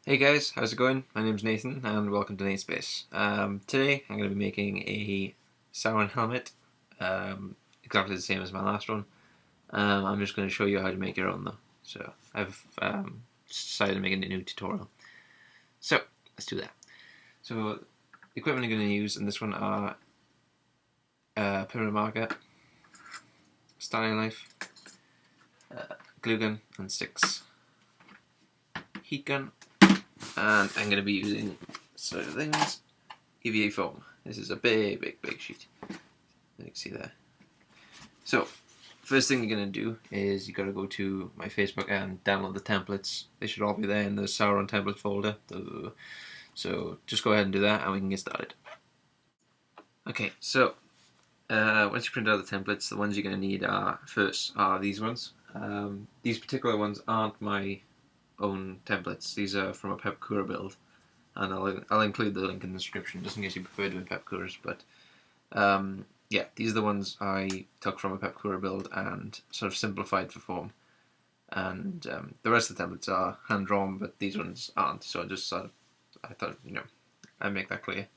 Hey guys, how's it going? My name's Nathan and welcome to Natespace. Today I'm going to be making a Sauron helmet, exactly the same as my last one. I'm just going to show you how to make your own though. So I've decided to make a new tutorial. So let's do that. So the equipment I'm going to use in this one are permanent marker, styling knife, glue gun and sticks, heat gun, and I'm going to be using Thankns EVA foam. This is a big sheet. You can see there. So, first thing you're going to do is you got to go to my Facebook and download the templates. They should all be there in the Sauron template folder. So just go ahead and do that and we can get started. Okay, so once you print out the templates, the ones you're going to need are these ones. These particular ones aren't my own templates. These are from a pepakura build, and I'll include the link in the description just in case you prefer doing pepakuras. But yeah, these are the ones I took from a pepakura build and sort of simplified for form. And the rest of the templates are hand drawn, but these ones aren't. So I thought I'd make that clear,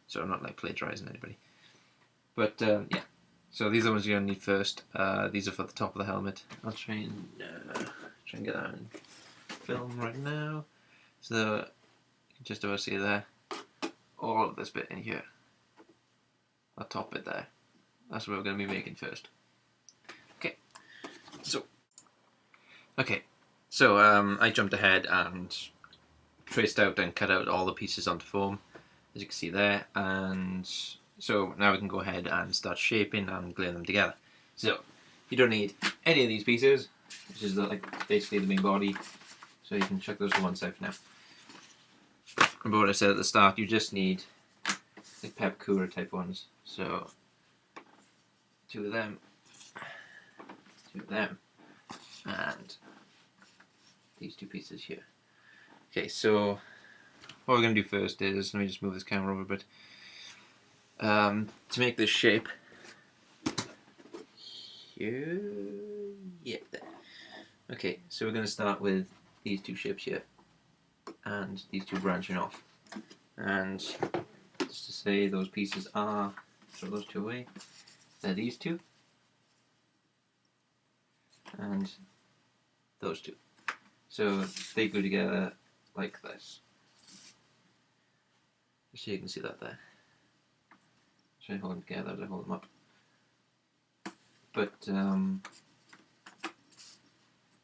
so I'm not like plagiarizing anybody. But yeah, so these are the ones you're gonna need first. These are for the top of the helmet. I'll try and get that in film right now. So you can just about see there, all of this bit in here, that top bit there. That's what we're going to be making first. Okay, so I jumped ahead and traced out and cut out all the pieces onto foam, as you can see there, and so now we can go ahead and start shaping and gluing them together. So you don't need any of these pieces, which is basically the main body, so you can chuck those to one side for now. Remember what I said at the start, you just need the pepakura type ones, so two of them, and these two pieces here. Okay, so what we're going to do first is, let me just move this camera over a bit. To make this shape, here, yeah, there. Okay, so we're going to start with these two shapes here, and these two branching off. And just to say, those pieces are, throw those two away, they're these two, and those two. So they glue together like this. So you can see that there. Try to hold them together as I hold them up. But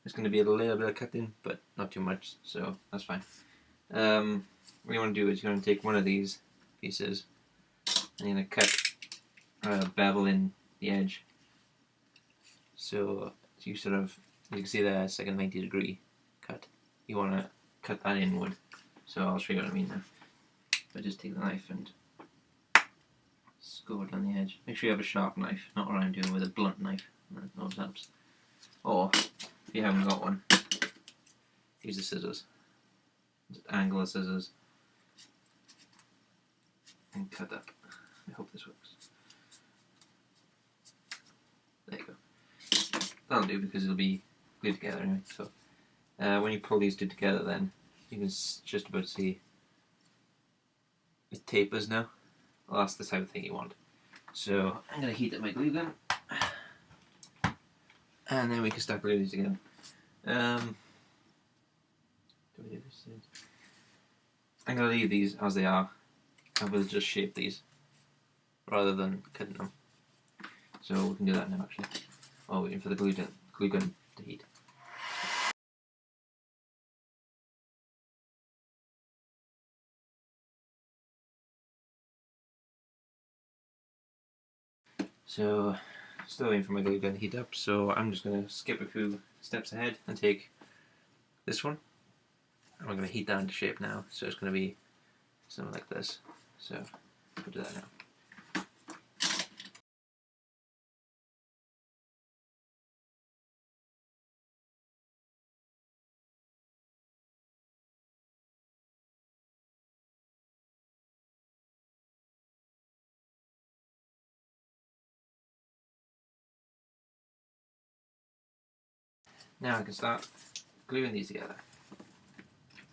it's going to be a little bit of cutting, but not too much, so that's fine. What you want to do is you're going to take one of these pieces and you're going to cut a bevel in the edge. So you sort of, you can see there it's like a 90-degree cut. You want to cut that inward. So I'll show you what I mean now. But just take the knife and score it on the edge. Make sure you have a sharp knife, not what I'm doing with a blunt knife. That always helps. Or if you haven't got one, use the scissors. Just angle the scissors and cut up. I hope this works. There you go. That'll do because it'll be glued together anyway. So when you pull these two together, then you can just about see it tapers now. Well, that's the type of thing you want. So I'm going to heat up my glue gun, and then we can start gluing these together. I'm going to leave these as they are, and we'll just shape these rather than cutting them. So we can do that now actually, while waiting for the glue gun to heat. So, still waiting for my glue gun to heat up, so I'm just going to skip a few steps ahead and take this one. And we're going to heat that into shape now, so it's going to be something like this. So, we'll do that now. Now I can start gluing these together.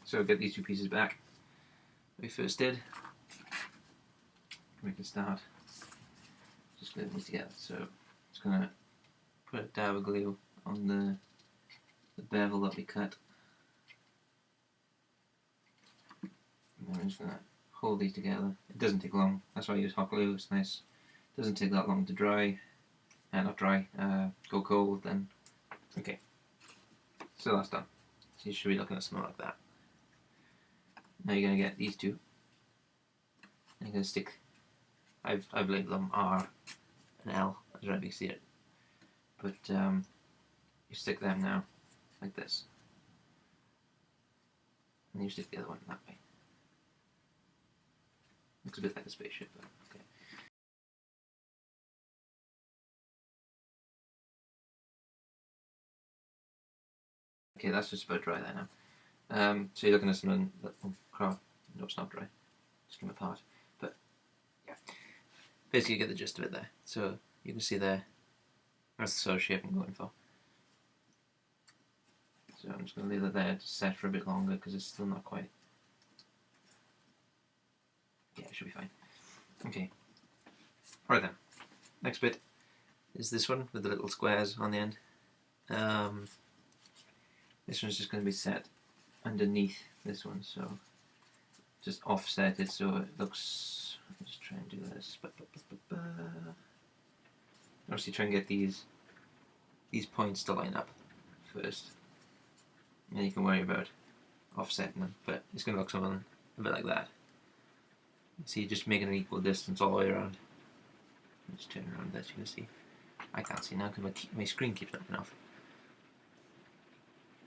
So get these two pieces back we first did. We can start just gluing these together. So just gonna put a dab of glue on the bevel that we cut. And then I'm just gonna hold these together. It doesn't take long. That's why I use hot glue. It's nice. It doesn't take that long to dry. Not dry. Go cold. Then okay. So that's done. So you should be looking at something like that. Now you're gonna get these two. And you're gonna stick. I've labeled them R and L. I don't know if you see it, but you stick them now like this, and you stick the other one that way. Looks a bit like a spaceship, but okay. Okay, that's just about dry there now. So you're looking at something that, oh crap, no, it's not dry. Just came apart. But yeah, basically you get the gist of it there. So you can see there, that's the sort of shape I'm going for. So I'm just going to leave it there to set for a bit longer because it's still not quite. Yeah, it should be fine. Okay. Right then. Next bit is this one with the little squares on the end. This one's just going to be set underneath this one, so just offset it so it looks. I'll just try and do this. Obviously, try and get these points to line up first. And then you can worry about offsetting them, but it's going to look something a bit like that. See, just making an equal distance all the way around. Just turn around that you can see. I can't see now because my screen keeps knocking off.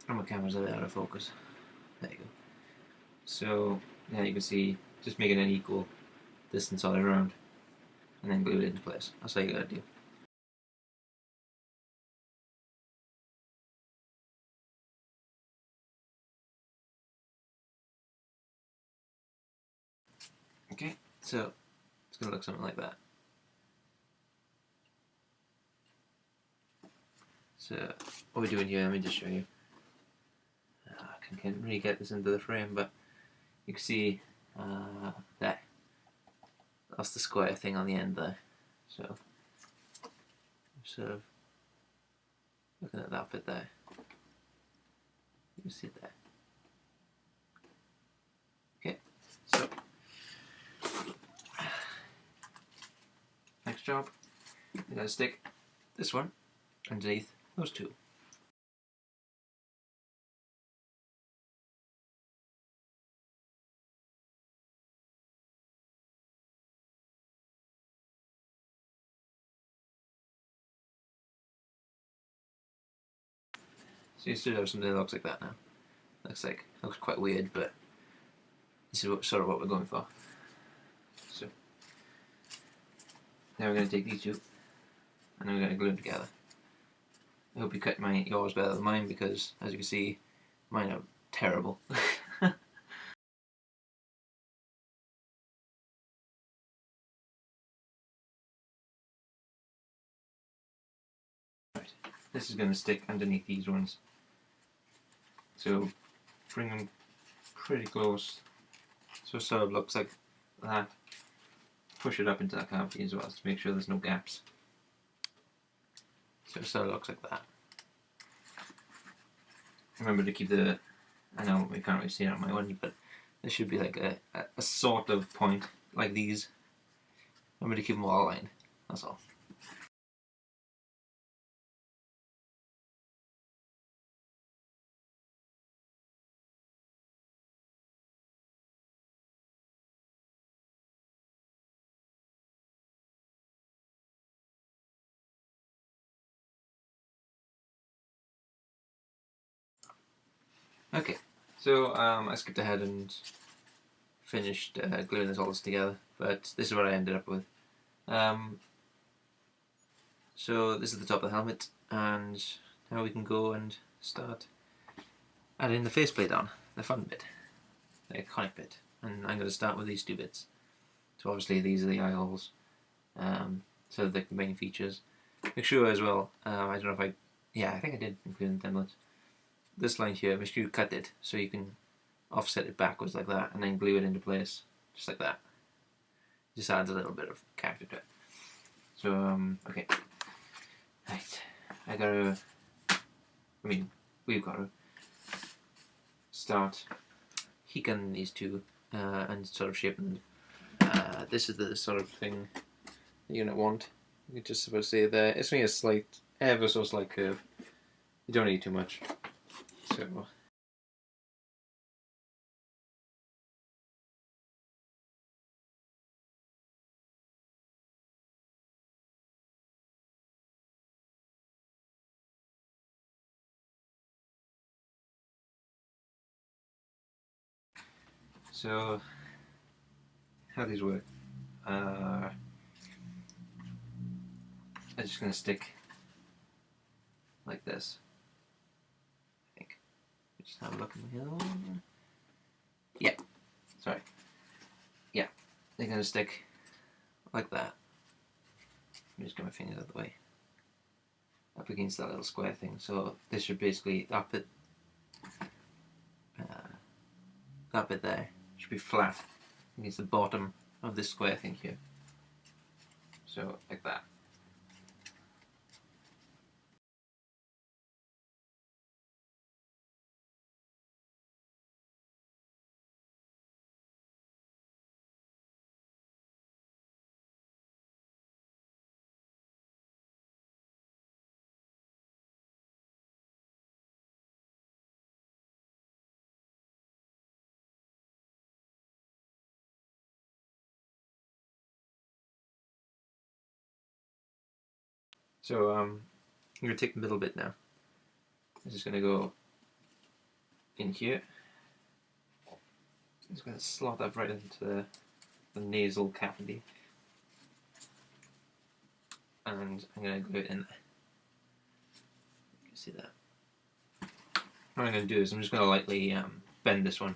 And my camera's a bit out of focus. There you go. So, yeah, you can see, just making an equal distance all the way around. And then glue it into place. That's all you gotta do. Okay, so it's going to look something like that. So what we're doing here, let me just show you. I can't really get this into the frame, but you can see there. That's the square thing on the end there. So sort of looking at that bit there. You can see it there. Okay, so next job, we're going to stick this one underneath those two. So you should have something that looks like that now. Looks quite weird, but this is sort of what we're going for. So now we're going to take these two, and then we're going to glue them together. I hope you cut yours better than mine because, as you can see, mine are terrible. Right, this is going to stick underneath these ones. So bring them pretty close, so it sort of looks like that. Push it up into that cavity as well to make sure there's no gaps. So it sort of looks like that. Remember to keep the, I know we can't really see it on my one, but there should be like a sort of point like these. Remember to keep them all aligned, that's all. Okay, so I skipped ahead and finished gluing this all together, but this is what I ended up with. So this is the top of the helmet, and now we can go and start adding the faceplate on, the fun bit, the iconic bit, and I'm going to start with these two bits. So obviously these are the eye holes, so the main features. Make sure as well, I don't know if I think I did include in the template. This line here, make sure you cut it so you can offset it backwards like that, and then glue it into place, just like that. Just adds a little bit of character to it. So, okay. Right. We've gotta start heating these two and sort of shaping them. This is the sort of thing that you're gonna want. You're just supposed to see there. It's only a slight, ever so slight curve. You don't need too much. So how these work? I'm just gonna stick like this. I think. Just have a look in here. Yeah. Sorry. Yeah. They're gonna stick like that. Let me just get my fingers out of the way. Up against that little square thing. So this should basically that bit there should be flat against the bottom of this square thing here. So like that. So I'm going to take the middle bit now. I'm just going to go in here. I'm just going to slot that right into the nasal cavity. And I'm going to glue it in there. You can see that. What I'm going to do is I'm just going to lightly bend this one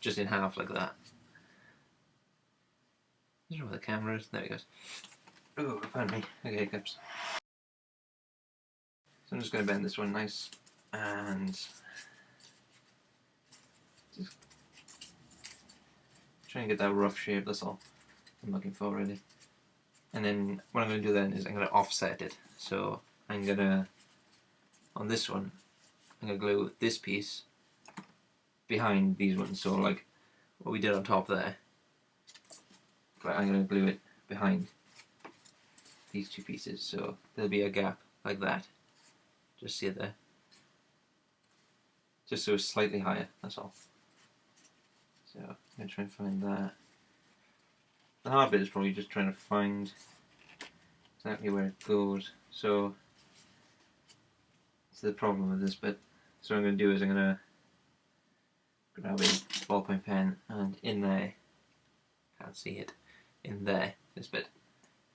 just in half like that. I don't know where the camera is. There it goes. Oh, pardon me. Okay, hiccups. So I'm just going to bend this one nice and just try and get that rough shape. That's all I'm looking for, really. And then what I'm going to do then is I'm going to offset it. So I'm going to, on this one, I'm going to glue this piece behind these ones. So like what we did on top there, but I'm going to glue it behind these two pieces. So there'll be a gap like that. Just see it there. Just so it's slightly higher, that's all. So I'm going to try and find that. The hard bit is probably just trying to find exactly where it goes. So it's the problem with this bit. So what I'm going to do is I'm going to grab a ballpoint pen and in there, can't see it, in there, this bit,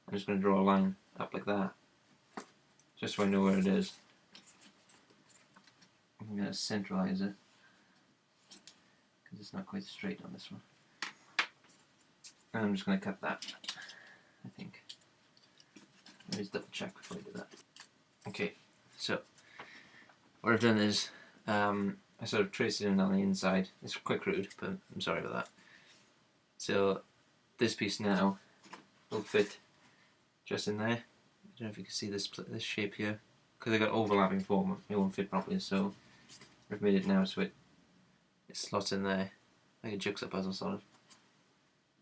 I'm just going to draw a line up like that, just so I know where it is. I'm going to centralize it, because it's not quite straight on this one. And I'm just going to cut that, I think. Let me just double check before I do that. Okay, so what I've done is I sort of traced it in on the inside. It's quite crude, but I'm sorry about that. So this piece now will fit just in there. I don't know if you can see this shape here, because I got overlapping form. It won't fit properly, so I've made it now so it slots in there like a jigsaw puzzle sort of.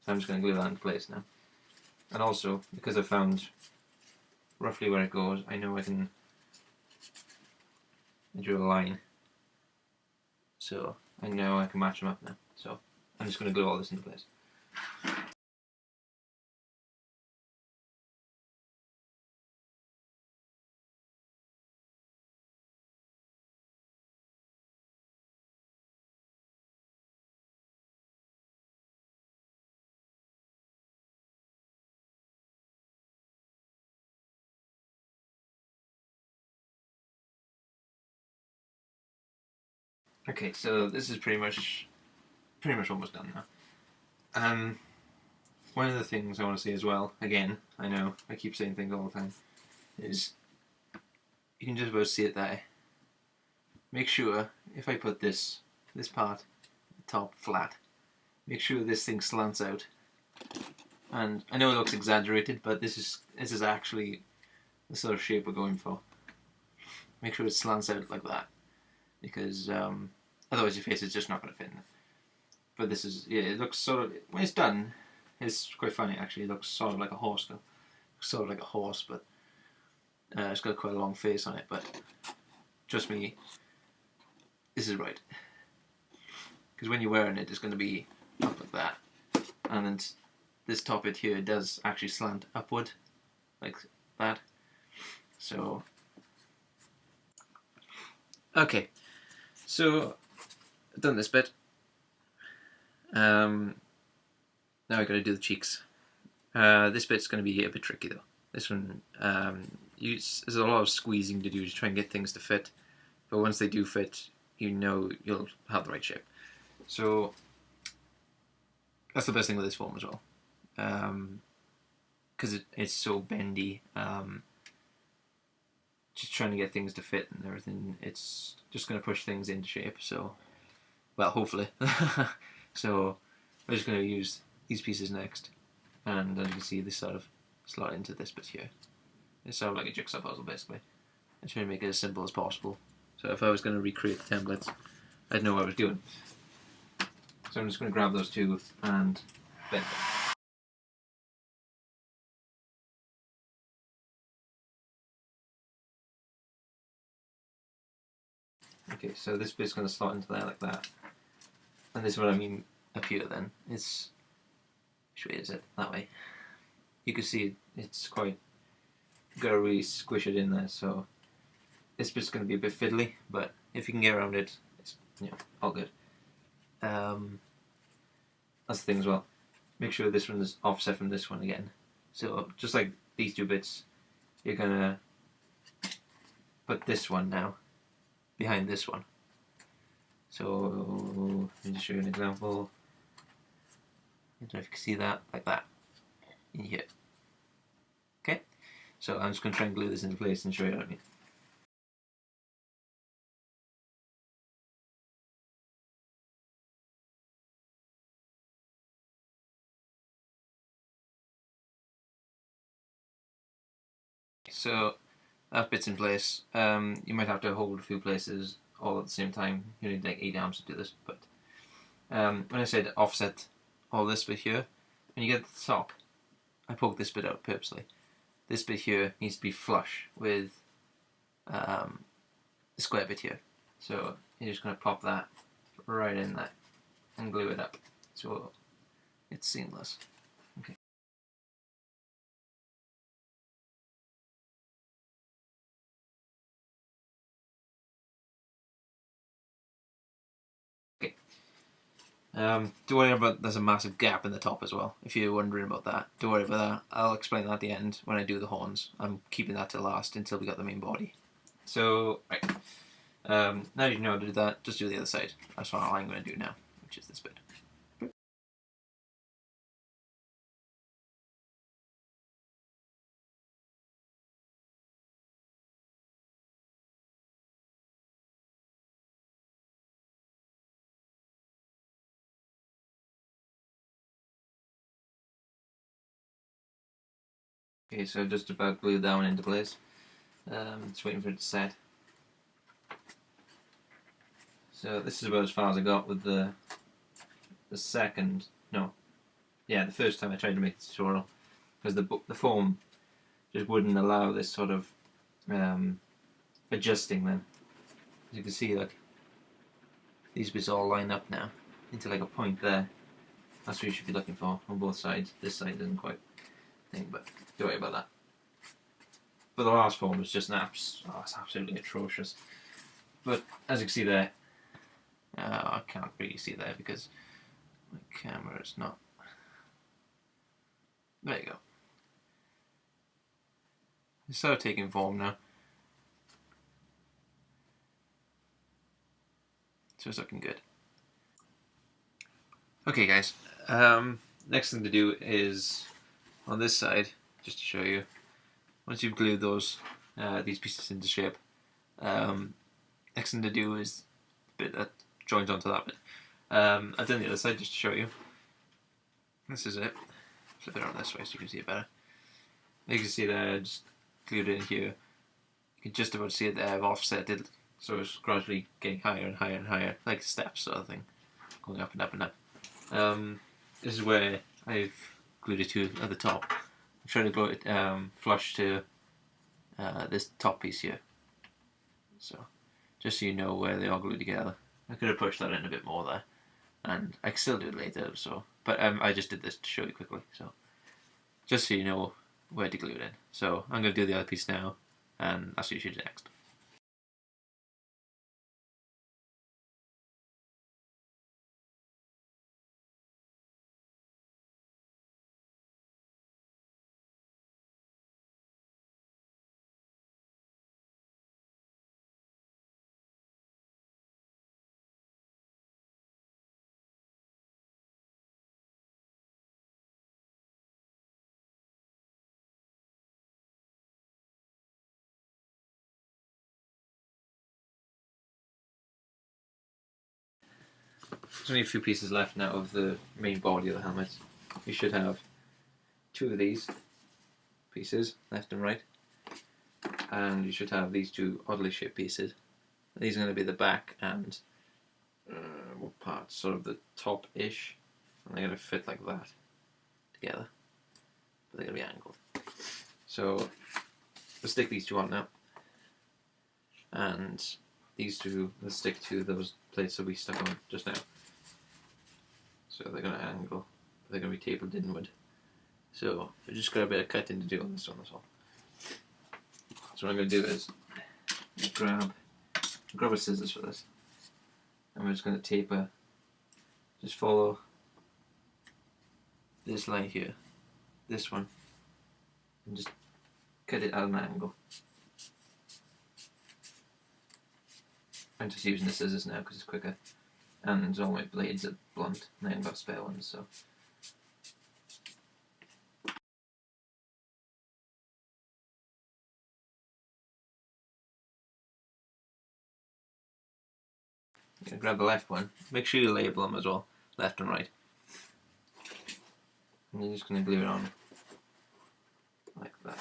So I'm just going to glue that into place now. And also, because I've found roughly where it goes, I know I can draw a line. So I know I can match them up now. So I'm just going to glue all this into place. Okay, so this is pretty much almost done now. One of the things I want to say as well, again, I know I keep saying things all the time, is you can just about see it there. Make sure if I put this part top flat. Make sure this thing slants out. And I know it looks exaggerated, but this is actually the sort of shape we're going for. Make sure it slants out like that, because otherwise your face is just not going to fit in it. But this is, yeah, it looks sort of, when it's done, it's quite funny actually. It looks sort of like a horse though. Sort of like a horse, but it's got quite a long face on it. But trust me, this is right. Because when you're wearing it, it's going to be up like that, and then this top bit here does actually slant upward, like that. So, okay, so I've done this bit. Now I got to do the cheeks. This bit's going to be a bit tricky though. This one, there's a lot of squeezing to do to try and get things to fit. But once they do fit, you know you'll have the right shape. So that's the best thing with this foam as well, because it's so bendy. Just trying to get things to fit and everything, it's just going to push things into shape. So, well, hopefully. So we're just going to use these pieces next, and as you can see, they sort of slot into this bit here. It's sort of like a jigsaw puzzle basically. I'm trying to make it as simple as possible. So if I was going to recreate the templates, I'd know what I was doing. So I'm just going to grab those two and bend them. Okay, so this bit's going to slot into there like that. And this is what I mean up here then. It's, which way is it? That way. You can see it's quite, you've got to really squish it in there, so this bit's going to be a bit fiddly, but if you can get around it, it's, you know, all good. That's the thing as well. Make sure this one is offset from this one again. So just like these two bits, you're gonna put this one now behind this one. So let me just show you an example. I don't know if you can see that, like that, in here. Okay, so I'm just gonna try and glue this into place and show you what I mean. So that bit's in place. You might have to hold a few places all at the same time. You need like 8 arms to do this. But when I said offset all this bit here, when you get to the top, I poked this bit out purposely. This bit here needs to be flush with the square bit here. So you're just going to pop that right in there and glue it up so it's seamless. Okay. Don't worry about there's a massive gap in the top as well. If you're wondering about that, don't worry about that. I'll explain that at the end when I do the horns. I'm keeping that to last until we got the main body. So, right. Now you know how to do that, just do the other side. That's what I'm going to do now, which is this bit. Okay, so just about glued that one into place. Just waiting for it to set. So this is about as far as I got with the second, no, yeah, the first time I tried to make the tutorial, because the foam just wouldn't allow this sort of adjusting then. As you can see, like, these bits all line up now into like a point there. That's what you should be looking for on both sides. This side doesn't quite think, but don't worry about that. But the last form was just it's absolutely atrocious. But as you can see there, I can't really see there because my camera is not. There you go. It's sort of taking form now. So it's looking good. Okay guys, next thing to do is on this side, just to show you, once you've glued these pieces into shape, next thing to do is the bit that joins onto that bit. I've done the other side just to show you. This is it. Flip it around this way so you can see it better. You can see there, just glued in here. You can just about see it there. I've offset it, so it's gradually getting higher and higher and higher, like steps sort of thing, going up and up and up. This is where I've glued it to at the top. I'm trying to glue it flush to this top piece here. So, just so you know where they all glue together. I could have pushed that in a bit more there, and I can still do it later. So, but I just did this to show you quickly. So, just so you know where to glue it in. So, I'm going to do the other piece now, and that's what you should do next. There's only a few pieces left now of the main body of the helmet. You should have two of these pieces, left and right, and you should have these two oddly shaped pieces. These are going to be the back and what part? Sort of the top-ish, and they're going to fit like that together, but they're going to be angled. So we'll stick these two on now, and these two will stick to those plates that we stuck on just now. So they're going to angle, they're going to be tapered inward. So we've just got a bit of cutting to do on this one, that's all. So what I'm going to do is grab a scissors for this, and we're just going to taper, just follow this line here, this one, and just cut it at an angle. I'm just using the scissors now because it's quicker, and all my blades are blunt and I haven't got spare ones, so. I'm going to grab the left one, make sure you label them as well, left and right. And you're just going to glue it on like that,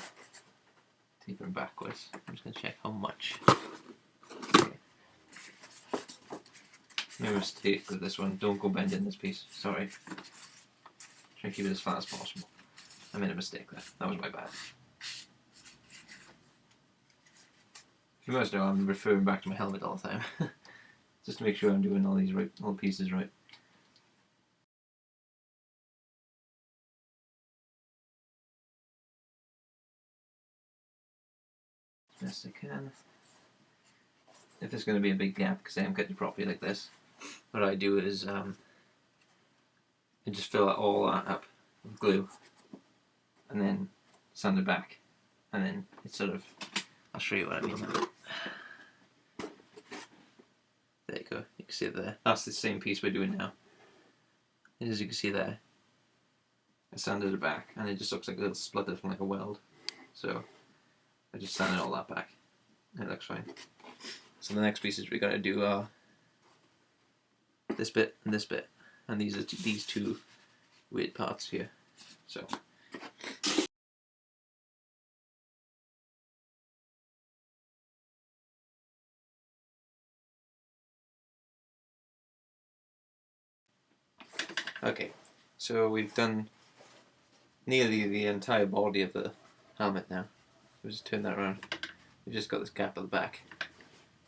tapering backwards. I'm just going to check how much. Okay. No mistake with this one, don't go bending this piece, sorry. Try and keep it as flat as possible. I made a mistake there, that was my bad. You must know I'm referring back to my helmet all the time, just to make sure I'm doing all these right, all the pieces right. Best I can. If there's going to be a big gap because I haven't cut it properly like this, what I do is I just fill all that up with glue and then sand it back, and then it's sort of, I'll show you what I mean now. There you go, you can see it there. That's the same piece we're doing now. And as you can see there, I sanded it back and it just looks like a little splutter from like a weld. So I just sanded all that back and it looks fine. So the next pieces we're going to do are this bit and this bit, and these are these two weird parts here. So okay, so we've done nearly the entire body of the helmet now. We'll just turn that around. We've just got this gap at the back.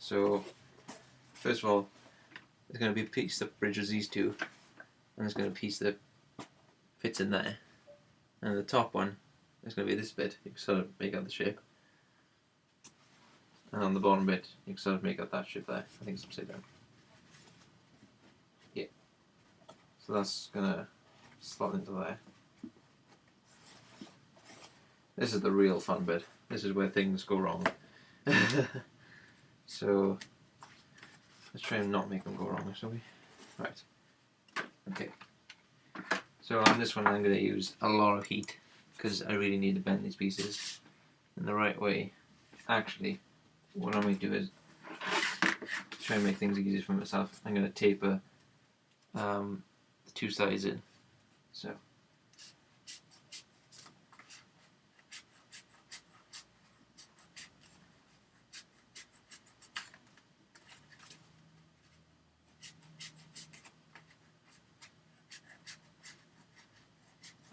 So first of all, there's going to be a piece that bridges these two, and there's going to be a piece that fits in there. And the top one is going to be this bit. You can sort of make out the shape. And on the bottom bit, you can sort of make out that shape there. I think it's upside down. Yeah. So that's going to slot into there. This is the real fun bit. This is where things go wrong. So let's try and not make them go wrong, shall we? Right. Okay. So on this one I'm going to use a lot of heat because I really need to bend these pieces in the right way. Actually, what I'm going to do is try and make things easier for myself. I'm going to taper the two sides in. So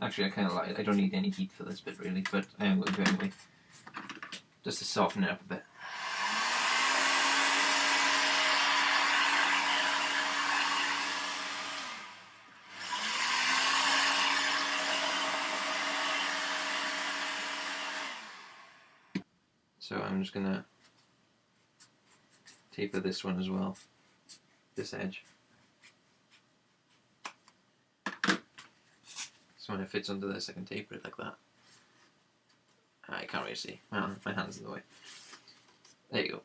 actually, I kind of like it. I don't need any heat for this bit really, but I am going to anyway, just to soften it up a bit. So I'm just going to taper this one as well, this edge. So when it fits under this, I can taper it like that. I can't really see. My hand's in the way. There you go.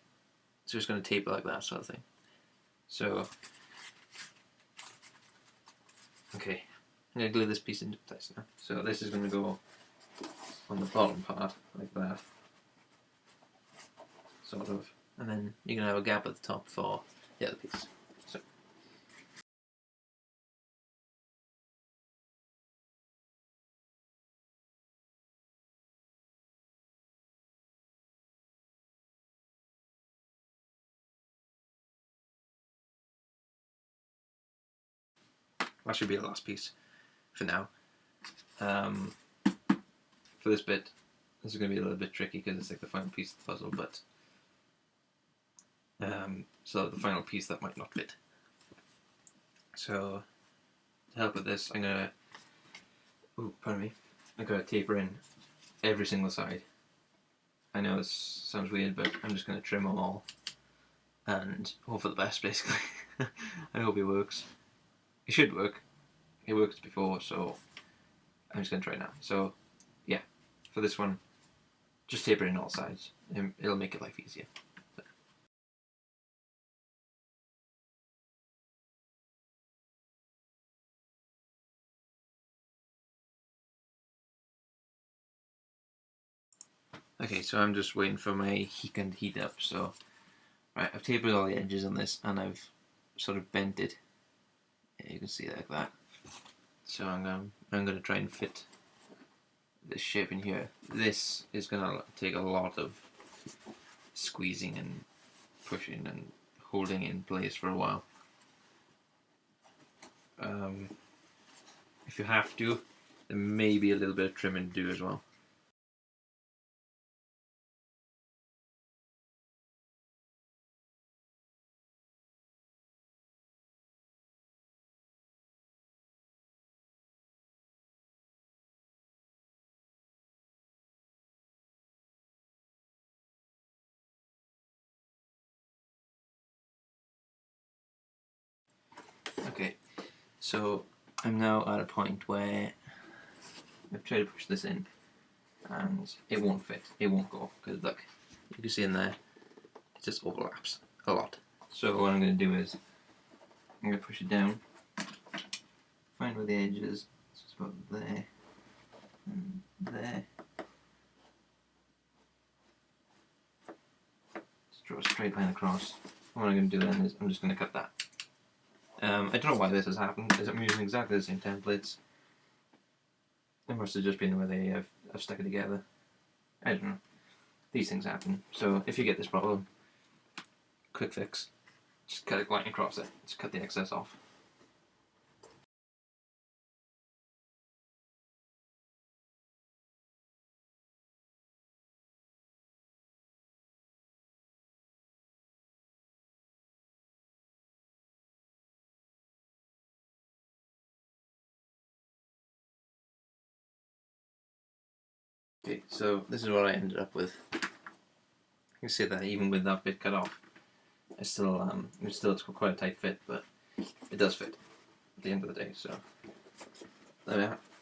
So just going to taper like that sort of thing. So, okay, I'm going to glue this piece into place now. So this is going to go on the bottom part, like that. Sort of. And then you're going to have a gap at the top for the other piece. So. That should be the last piece for now. For this bit, this is going to be a little bit tricky because it's like the final piece of the puzzle, but so the final piece that might not fit. So to help with this, I'm going to, I'm going to taper in every single side. I know this sounds weird, but I'm just going to trim them all and hope for the best, basically. I hope it works. It should work. It worked before, so I'm just going to try it now. So yeah, for this one, just taper in all sides. It'll make it life easier. Okay, so I'm just waiting for my heat gun to heat up. So, right, I've tapered all the edges on this, and I've sort of bent it. Yeah, you can see it like that. So I'm going to try and fit this shape in here. This is going to take a lot of squeezing and pushing and holding in place for a while. If you have to, there may be a little bit of trimming to do as well. Okay, so I'm now at a point where I've tried to push this in and it won't fit, it won't go, because look, you can see in there, it just overlaps a lot. So what I'm going to do is, I'm going to push it down, find where the edge is, it's just about there, and there. Just draw a straight line across. And what I'm going to do then is, I'm just going to cut that. I don't know why this has happened, because I'm using exactly the same templates. It must have just been the way they have stuck it together. I don't know. These things happen. So if you get this problem, quick fix. Just cut it line across it. Just cut the excess off. Okay, so this is what I ended up with. You can see that even with that bit cut off, it's still quite a tight fit, but it does fit at the end of the day. So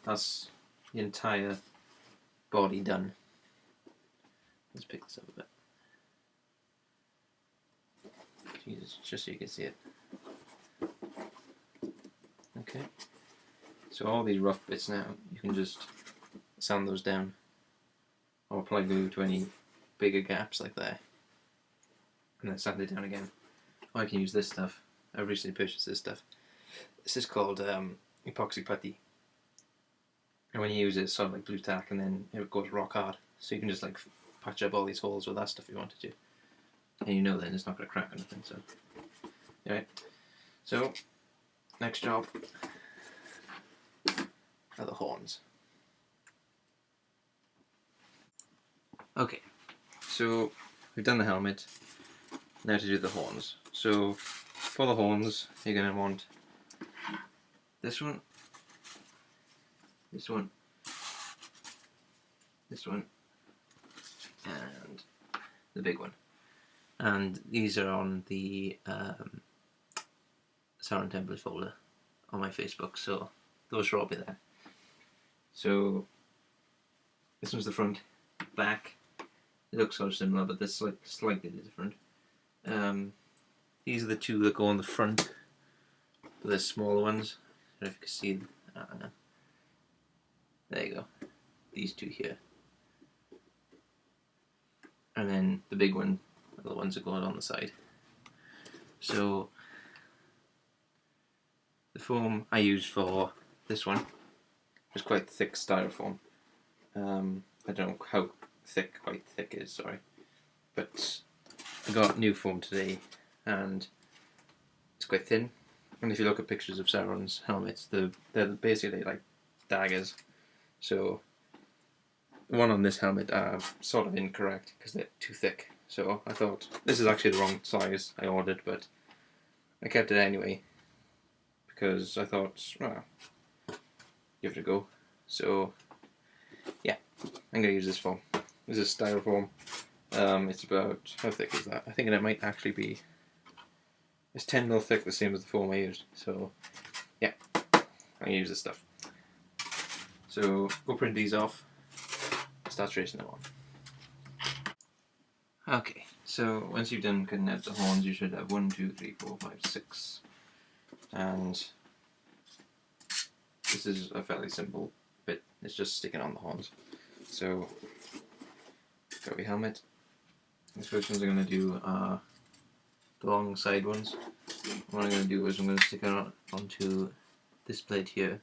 that's the entire body done. Let's pick this up a bit. Jesus, just so you can see it. Okay. So all these rough bits now, you can just sand those down, or apply glue to any bigger gaps like there, and then sand it down again. Or I can use this stuff. I've recently purchased this stuff. This is called epoxy putty, and when you use it, it's sort of like blue tack, and then it goes rock hard. So you can just like patch up all these holes with that stuff if you wanted to, and you know then it's not going to crack or anything. So, alright. So next job are the horns. Okay, so we've done the helmet. Now to do the horns. So for the horns, you're going to want this one, this one, this one, and the big one. And these are on the Sauron template folder on my Facebook, so those should all be there. So this one's the front, back. It looks sort of similar, but this is slightly different. These are the two that go on the front. The smaller ones. I don't know if you can see them. No. There you go. These two here. And then the big one are the ones that go on the side. So the foam I used for this one was quite thick styrofoam. I don't know how quite thick is, sorry. But I got new foam today and it's quite thin. And if you look at pictures of Sauron's helmets, they're basically like daggers. So the one on this helmet are sort of incorrect because they're too thick. So I thought this is actually the wrong size I ordered, but I kept it anyway because I thought, well, give it a go. So yeah, I'm gonna use this foam. This is styrofoam. It's about, how thick is that? I think it might actually be, it's 10 mil thick, the same as the foam I used. So yeah, I'm gonna use this stuff. So go print these off, start tracing them on. Okay, so once you've done cutting out the horns, you should have 1, 2, 3, 4, 5, 6, and this is a fairly simple bit. It's just sticking on the horns. So got your helmet. The first ones I'm going to do are the long side ones. What I'm going to do is I'm going to stick it onto this plate here,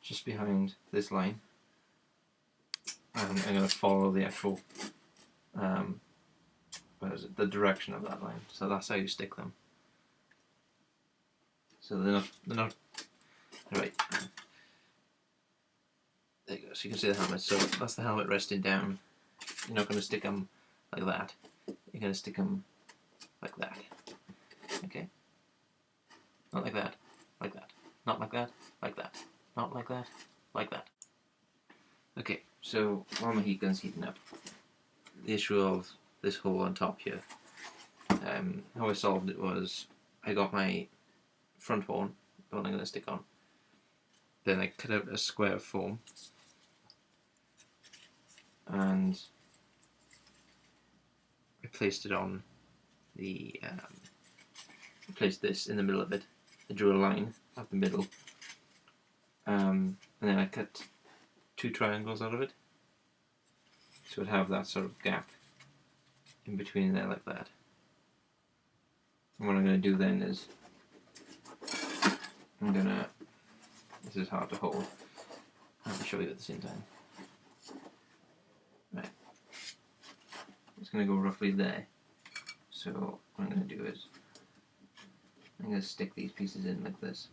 just behind this line, and I'm going to follow the actual the direction of that line. So that's how you stick them. So they're not right. There you go. So you can see the helmet. So that's the helmet resting down. You're not going to stick them like that. You're going to stick them like that. Okay. Not like that. Like that. Not like that. Like that. Not like that. Like that. Okay. So while my heat gun's heating up, the issue of this hole on top here. How I solved it was I got my front horn, the one I'm going to stick on. Then I cut out a square of foam and I placed it on the placed this in the middle of it. I drew a line up the middle, and then I cut 2 triangles out of it, so it'd have that sort of gap in between there like that. And what I'm going to do then is this is hard to hold, I'll show you at the same time. Right, it's going to go roughly there. So what I'm going to do is I'm going to stick these pieces in like this.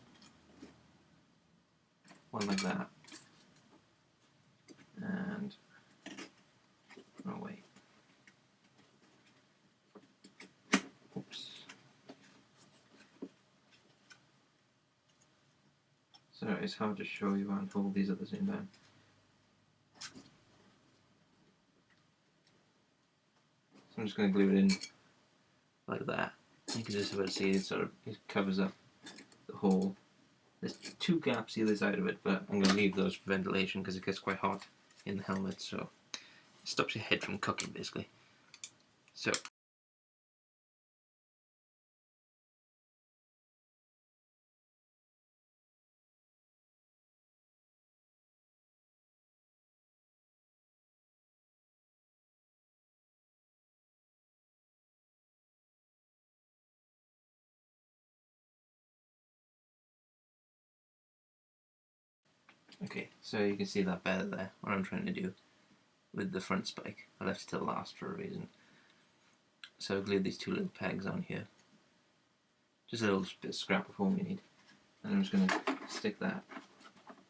One like that. And oh wait. Oops. So it's hard to show you and hold these at the same time. So I'm just going to glue it in like that. You can just about see it covers up the hole. There's 2 gaps either side of it, but I'm going to leave those for ventilation because it gets quite hot in the helmet, so it stops your head from cooking basically. So Okay, so you can see that better there, what I'm trying to do with the front spike. I left it till last for a reason. So I glued these two little pegs on here. Just a little bit of scrap of foam you need. And I'm just going to stick that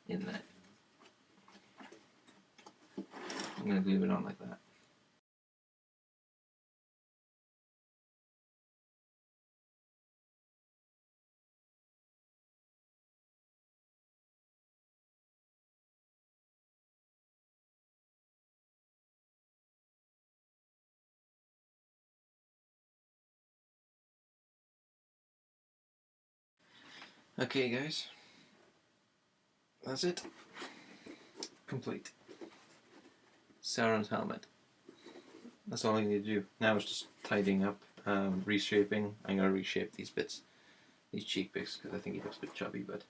in there. I'm going to glue it on like that. Okay guys, that's it. Complete. Sauron's helmet. That's all I need to do. Now it's just tidying up, reshaping. I'm going to reshape these bits, these cheek bits, because I think he looks a bit chubby, but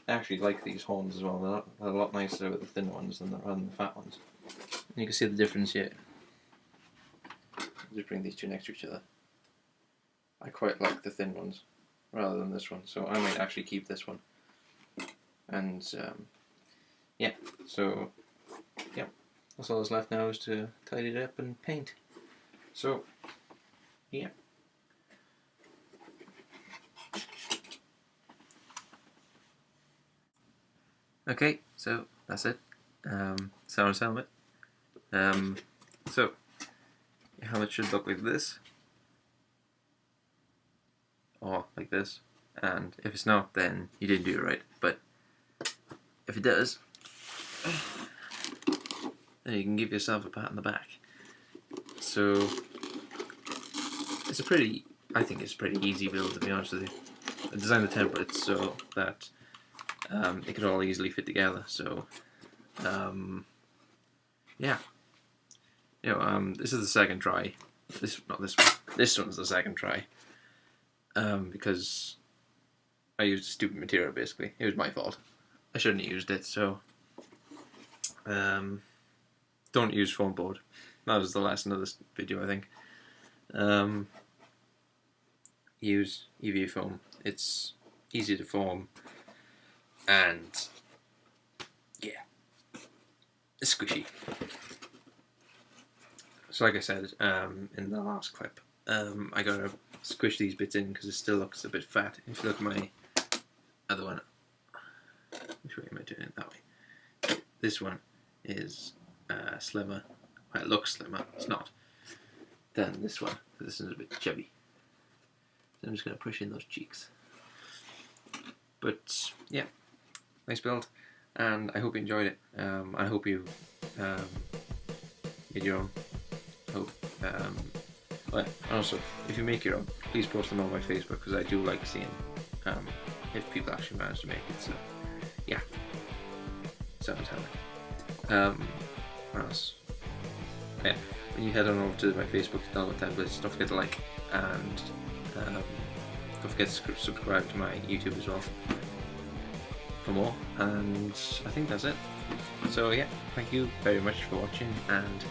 I actually like these horns as well. They're a lot nicer with the thin ones than rather than the fat ones. And you can see the difference here. I'll just bring these two next to each other. I quite like the thin ones rather than this one, so I might actually keep this one. And yeah, so yeah, that's all that's left now is to tidy it up and paint. So yeah. Okay, so that's it. Sauron's helmet. So your helmet should look like this, or like this, and if it's not, then you didn't do it right. But if it does, then you can give yourself a pat on the back. So it's I think it's a pretty easy build, to be honest with you. I designed the templates so that they could all easily fit together. So yeah, this is the second try. Not this one. This one's the second try. Because I used stupid material, basically. It was my fault. I shouldn't have used it, so don't use foam board. That was the lesson of this video, I think. Use EVA foam. It's easy to form, and yeah, it's squishy. So like I said in the last clip, I gotta squish these bits in because it still looks a bit fat. If you look at my other one, which way am I doing it? That way. This one is slimmer. Well, it looks slimmer. It's not. Then this one. This is a bit chubby. So I'm just going to push in those cheeks. But yeah, nice build, and I hope you enjoyed it. I hope you made your own. Hope. Well, also, if you make your own, please post them on my Facebook because I do like seeing if people actually manage to make it. So yeah, sounds helmet. What else? Yeah, when you head on over to my Facebook to download templates, don't forget to like, and don't forget to subscribe to my YouTube as well for more. And I think that's it. So yeah, thank you very much for watching, and